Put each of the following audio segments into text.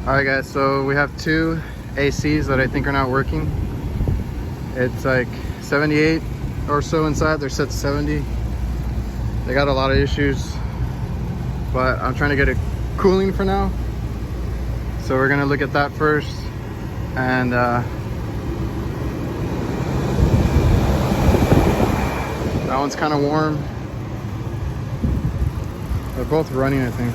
Alright guys, so we have two ACs that I think are not working. It's like 78 or so inside, they're set to 70. They got a lot of issues, but I'm trying to get it cooling for now. So we're gonna look at that first. And that one's kind of warm. They're both running, I think.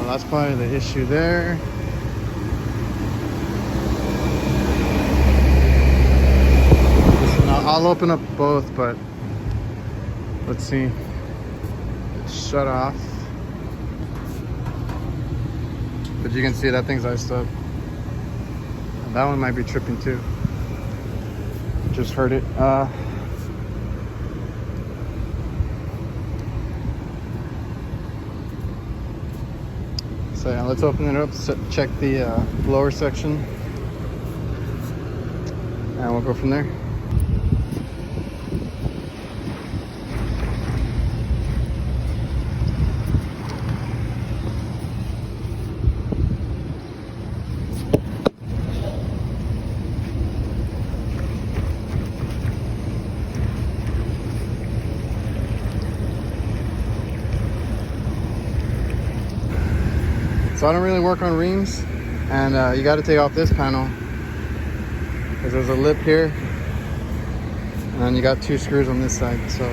That's probably the issue there. Listen, I'll open up both, but let's see. Shut off. But you can see that thing's iced up. And that one might be tripping too. Just heard it. So yeah, let's open it up, check the blower section, and we'll go from there. So I don't really work on Rheems, and you got to take off this panel because there's a lip here, and then you got two screws on this side. So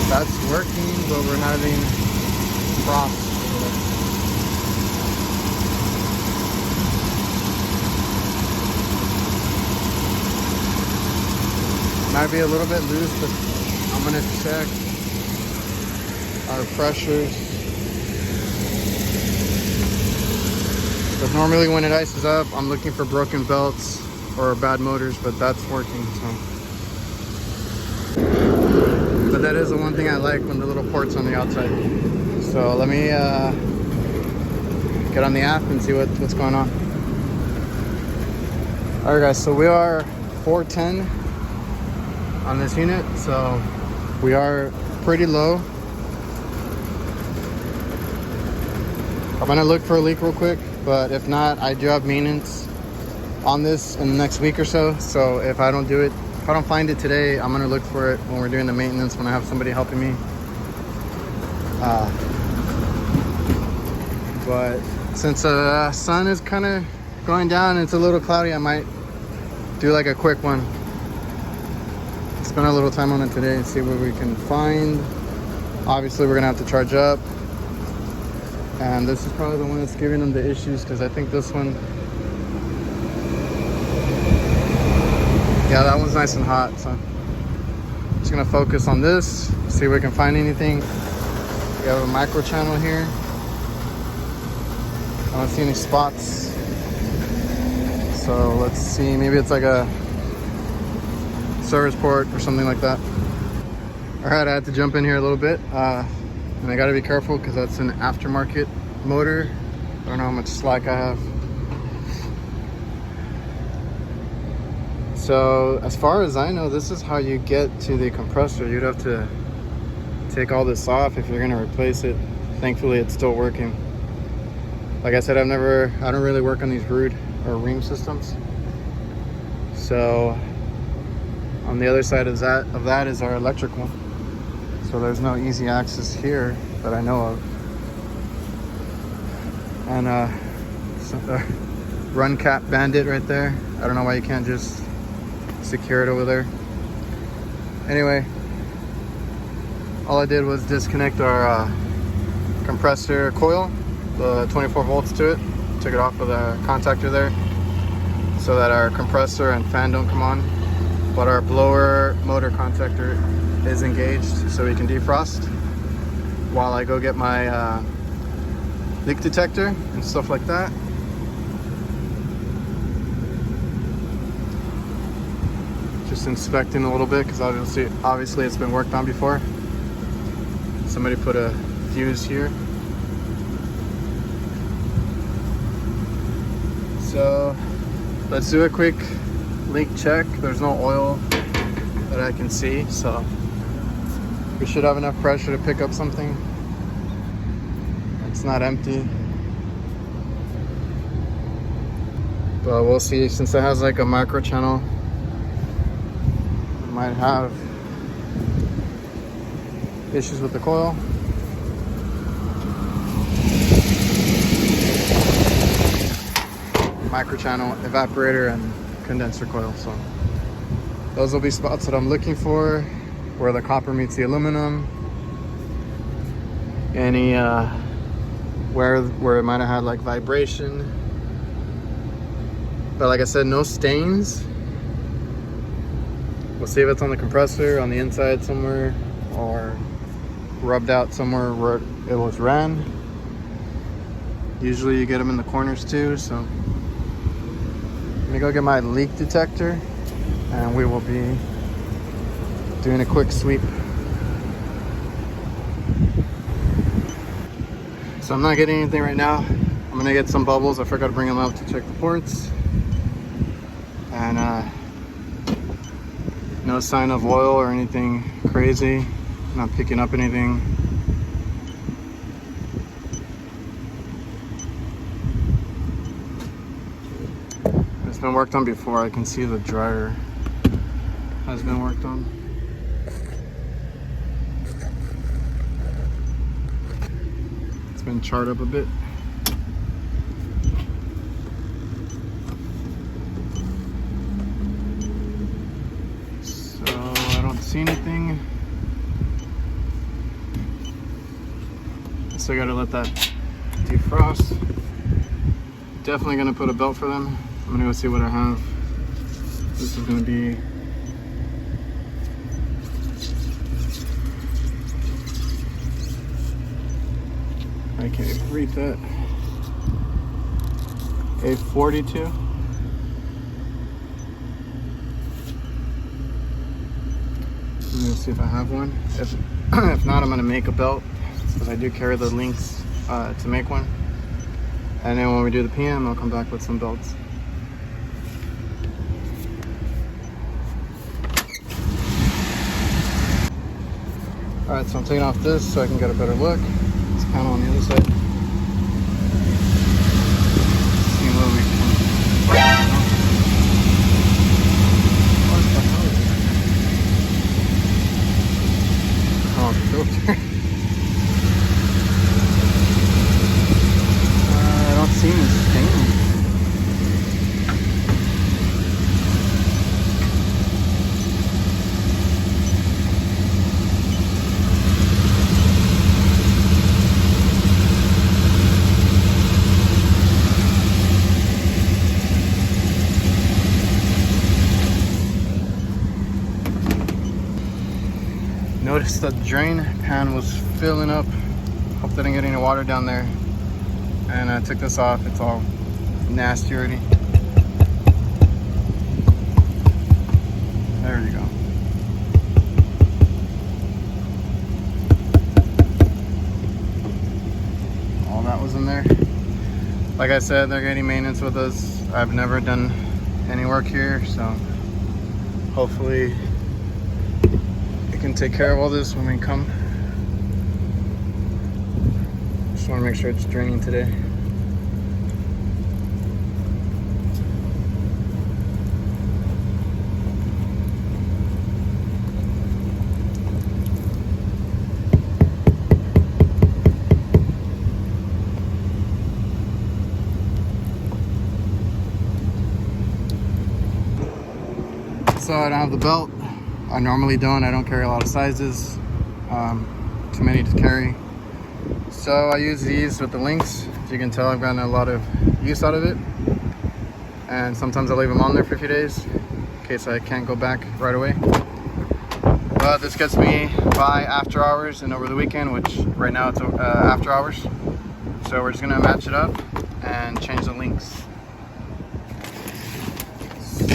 that's working, but we're having frost. Might be a little bit loose, but I'm gonna check our pressures. Because normally when it ices up, I'm looking for broken belts or bad motors, but that's working. So, but that is the one thing I like, when the little port's on the outside. So let me get on the app and see what's going on. All right, guys. So we are 410. On this unit, so we are pretty low. I'm gonna look for a leak real quick, but if not, I do have maintenance on this in the next week or so. So if I don't do it, if I don't find it today, I'm gonna look for it when we're doing the maintenance, when I have somebody helping me. But since the sun is kind of going down, it's a little cloudy, I might do like a quick one. Spend a little time on it today and see what we can find. Obviously we're gonna have to charge up, and this is probably the one that's giving them the issues, because I think this one, yeah, that one's nice and hot. So I'm just gonna focus on this, see if we can find anything. We have a micro channel here. I don't see any spots, so let's see, maybe it's like a service port or something like that. All right, I had to jump in here a little bit, and I got to be careful because that's an aftermarket motor. I don't know how much slack I have. So as far as I know, this is how you get to the compressor. You'd have to take all this off if you're going to replace it. Thankfully it's still working. Like I said, I don't really work on these Rheem or Rheem systems. So on the other side of that is our electrical. So there's no easy access here that I know of. And run cap bandit right there. I don't know why you can't just secure it over there. Anyway, all I did was disconnect our compressor coil, the 24 volts to it. Took it off with a contactor there so that our compressor and fan don't come on. But our blower motor contactor is engaged, so we can defrost while I go get my leak detector and stuff like that. Just inspecting a little bit because obviously it's been worked on before. Somebody put a fuse here. So let's do a quick leak check. There's no oil that I can see, so we should have enough pressure to pick up something. It's not empty, but we'll see. Since it has like a micro channel, it might have issues with the coil. Micro channel, evaporator, and condenser coil. So those will be spots that I'm looking for, where the copper meets the aluminum. Any where it might have had like vibration, but like I said, no stains. We'll see if it's on the compressor on the inside somewhere, or rubbed out somewhere where it was ran. Usually you get them in the corners too. So let me go get my leak detector and we will be doing a quick sweep. So I'm not getting anything right now. I'm gonna get some bubbles. I forgot to bring them out to check the ports. And no sign of oil or anything crazy. Not picking up anything. It's been worked on before. I can see the dryer has been worked on. It's been charred up a bit. So I don't see anything. So I gotta let that defrost. Definitely gonna put a belt for them. I'm gonna go see what I have. This is gonna be I can't read that. A 42. I'm gonna see if I have one. If not, I'm gonna make a belt, because I do carry the links to make one. And then when we do the PM, I'll come back with some belts. Alright, so I'm taking off this so I can get a better look. This panel on the other side. See what we can. What the hell is that? Oh, filter. I don't see any stains. Noticed the drain pan was filling up. Hope they didn't get any water down there. And I took this off. It's all nasty already. There you go. All that was in there. Like I said, they're getting maintenance with us. I've never done any work here, so hopefully can take care of all this when we come. Just want to make sure it's draining today. So I don't have the belt. I normally don't. I don't carry a lot of sizes. Too many to carry. So I use these with the links. As you can tell, I've gotten a lot of use out of it. And sometimes I leave them on there for a few days in case I can't go back right away. But this gets me by after hours and over the weekend, which right now it's after hours. So we're just gonna match it up and change the links. So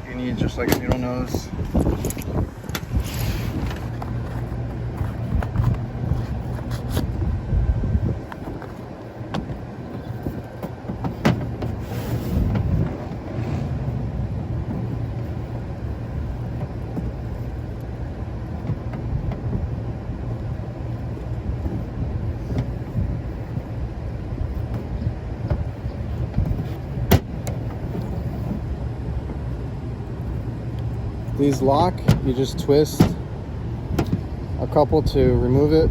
you need just like a needle nose. These lock, you just twist a couple to remove it.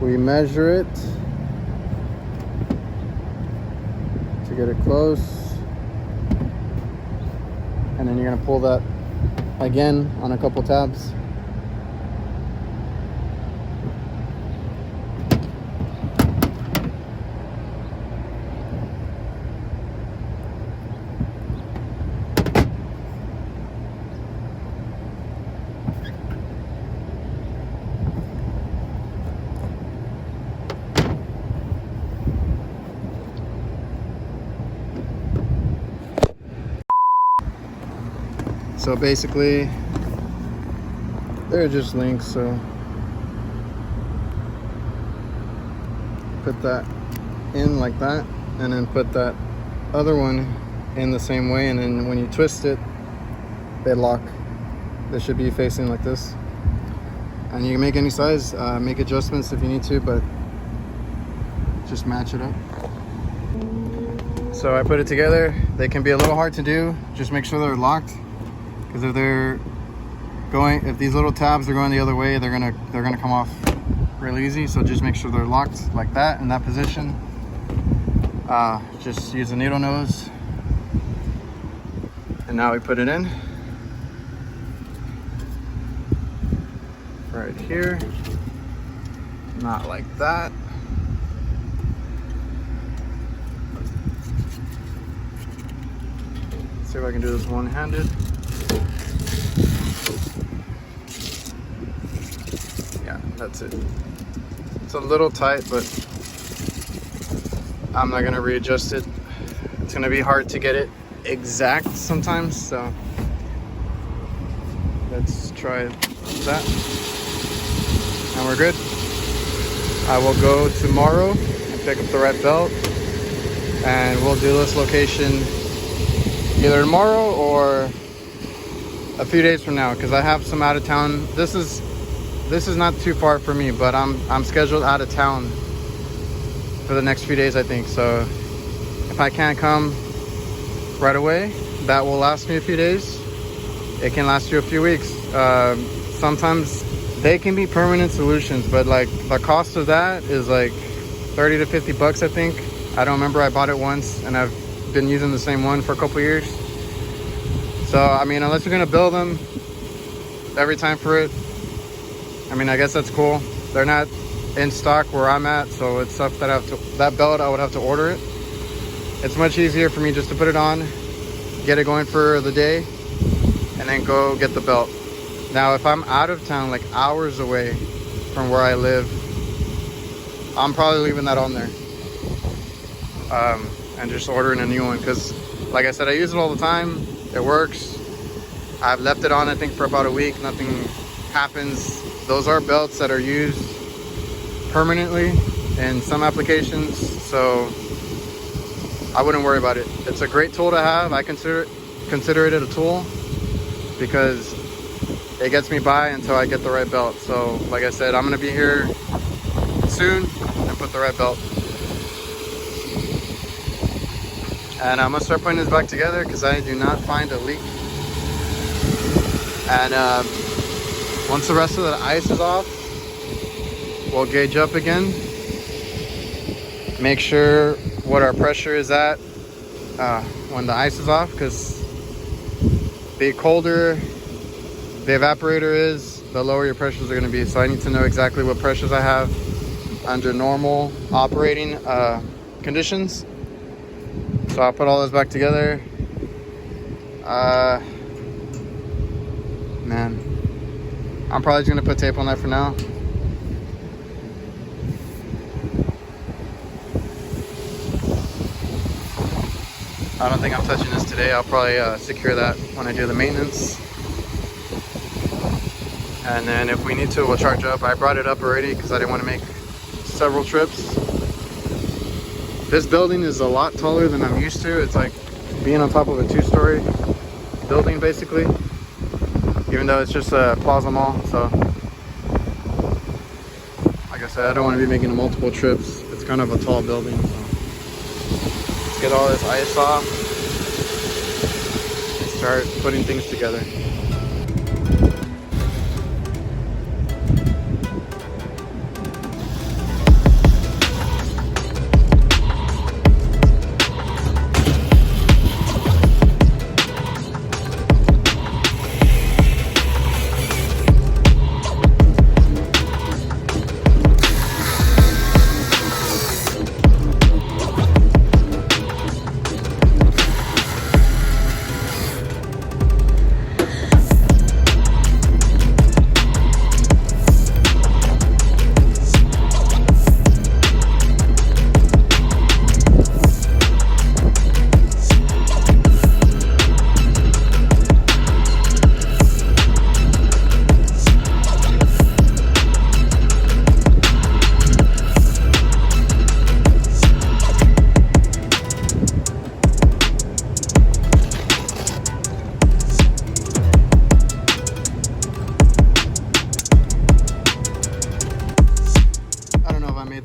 We measure it to get it close, and then you're going to pull that again on a couple tabs. So basically, they're just links, so put that in like that, and then put that other one in the same way, and then when you twist it, they lock. They should be facing like this. And you can make any size, make adjustments if you need to, but just match it up. So I put it together. They can be a little hard to do. Just make sure they're locked. Because if they're going, if these little tabs are going the other way, they're gonna come off real easy. So just make sure they're locked like that in that position. Just use a needle nose, and now we put it in right here. Not like that. Let's see if I can do this one-handed. Yeah, that's it. It's a little tight, but I'm not gonna readjust it. It's gonna be hard to get it exact sometimes, so let's try that. And we're good. I will go tomorrow and pick up the right belt, and we'll do this location either tomorrow or a few days from now, because I have some out of town. This is not too far for me, but I'm scheduled out of town for the next few days, I think. So if I can't come right away, that will last me a few days. It can last you a few weeks. Sometimes they can be permanent solutions, but like the cost of that is like 30 to 50 bucks, I think. I don't remember. I bought it once and I've been using the same one for a couple years. So I mean, unless you're gonna build them every time for it, I mean, I guess that's cool. They're not in stock where I'm at, so it's stuff that that belt I would have to order it. It's much easier for me just to put it on, get it going for the day, and then go get the belt. Now, if I'm out of town, like hours away from where I live, I'm probably leaving that on there, and just ordering a new one, because like I said, I use it all the time. It works. I've left it on, I think, for about a week. Nothing happens. Those are belts that are used permanently in some applications, so I wouldn't worry about it. It's a great tool to have. I consider it a tool because it gets me by until I get the right belt. So like I said, I'm gonna be here soon and put the right belt. And I'm gonna start putting this back together because I do not find a leak. And once the rest of the ice is off, we'll gauge up again. Make sure what our pressure is at when the ice is off, because the colder the evaporator is, the lower your pressures are going to be. So I need to know exactly what pressures I have under normal operating conditions. So I'll put all this back together. Man, I'm probably just gonna put tape on that for now. I don't think I'm touching this today. I'll probably secure that when I do the maintenance. And then if we need to, we'll charge up. I brought it up already because I didn't want to make several trips. This building is a lot taller than I'm used to. It's like being on top of a 2-story building basically, even though it's just a plaza mall. So like I said, I don't want to be making multiple trips. It's kind of a tall building. So let's get all this ice off and start putting things together.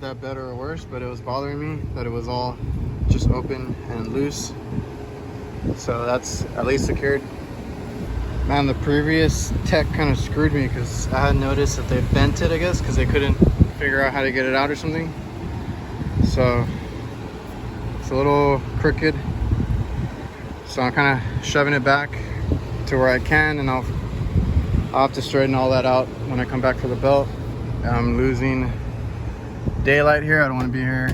That better or worse, but it was bothering me that it was all just open and loose. So that's at least secured. Man, the previous tech kind of screwed me because I had noticed that they bent it, I guess, because they couldn't figure out how to get it out or something. So it's a little crooked. So I'm kind of shoving it back to where I can, and I'll have to straighten all that out when I come back for the belt. I'm losing daylight here. I don't want to be here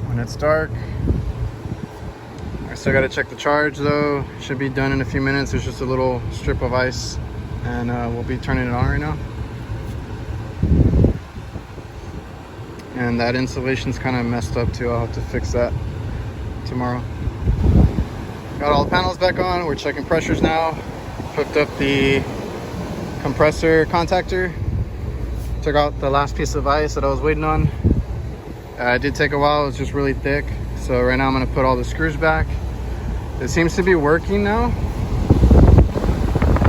when it's dark. I still got to check the charge though. Should be done in a few minutes. There's just a little strip of ice, and we'll be turning it on right now. And that insulation's kind of messed up too. I'll have to fix that tomorrow. Got all the panels back on. We're checking pressures now. Hooked up the compressor contactor. Took out the last piece of ice that I was waiting on. It did take a while. It was just really thick. So right now I'm going to put all the screws back. It seems to be working now.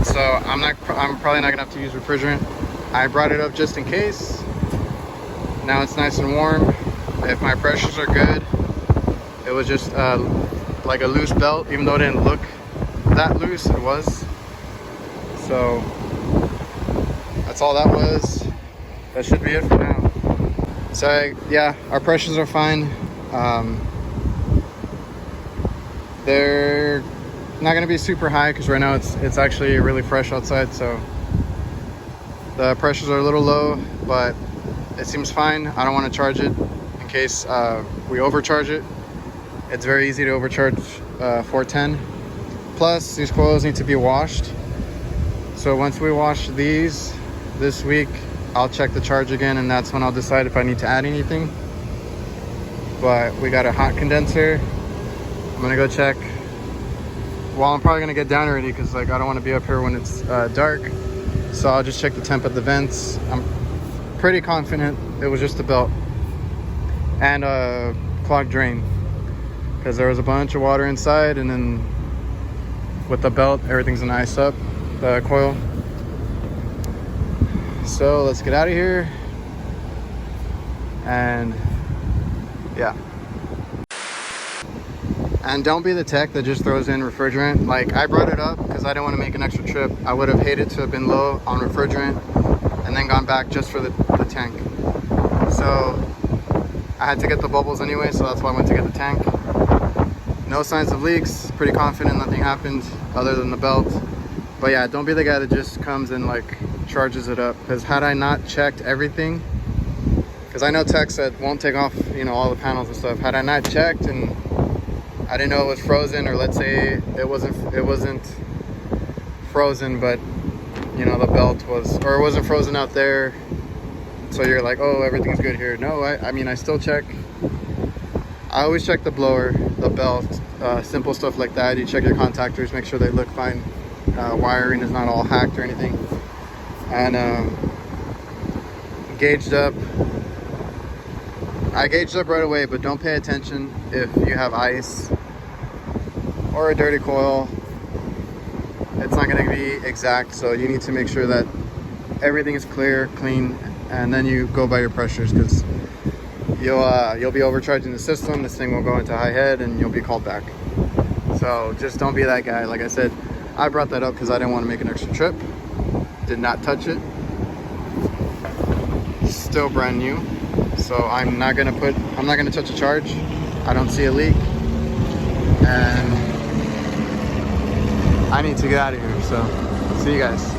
So I'm probably not going to have to use refrigerant. I brought it up just in case. Now it's nice and warm. If my pressures are good, it was just like a loose belt, even though it didn't look that loose, it was. So that's all that was. That should be it for now. So yeah, our pressures are fine. They're not going to be super high because right now it's actually really fresh outside, so the pressures are a little low, but it seems fine. I don't want to charge it in case we overcharge it. It's very easy to overcharge 410. Plus these coils need to be washed, so once we wash these this week, I'll check the charge again, and that's when I'll decide if I need to add anything. But we got a hot condenser. I'm gonna go check. Well, I'm probably gonna get down already because like I don't want to be up here when it's dark. So I'll just check the temp at the vents. I'm pretty confident it was just the belt and a clogged drain because there was a bunch of water inside, and then with the belt everything's gonna ice up the coil. So let's get out of here, and yeah. And don't be the tech that just throws in refrigerant. Like, I brought it up because I didn't want to make an extra trip. I would have hated to have been low on refrigerant and then gone back just for the tank. So I had to get the bubbles anyway, so that's why I went to get the tank. No signs of leaks. Pretty confident nothing happened other than the belt. But yeah, don't be the guy that just comes and like charges it up, because had I not checked everything, because I know techs that won't take off, you know, all the panels and stuff. Had I not checked and I didn't know it was frozen, or let's say it wasn't frozen, but you know the belt was, or it wasn't frozen out there, so you're like, oh, everything's good here. No, I mean I still check. I always check the blower, the belt, simple stuff like that. You check your contactors, make sure they look fine. Wiring is not all hacked or anything, and gauged up. I gauged up right away, but don't pay attention if you have ice or a dirty coil. It's not going to be exact, so you need to make sure that everything is clear, clean, and then you go by your pressures, because you'll be overcharging the system. This thing will go into high head and you'll be called back. So just don't be that guy. Like I said, I brought that up because I didn't want to make an extra trip. Did not touch it. Still brand new. So I'm not gonna touch a charge. I don't see a leak, and I need to get out of here. So see you guys.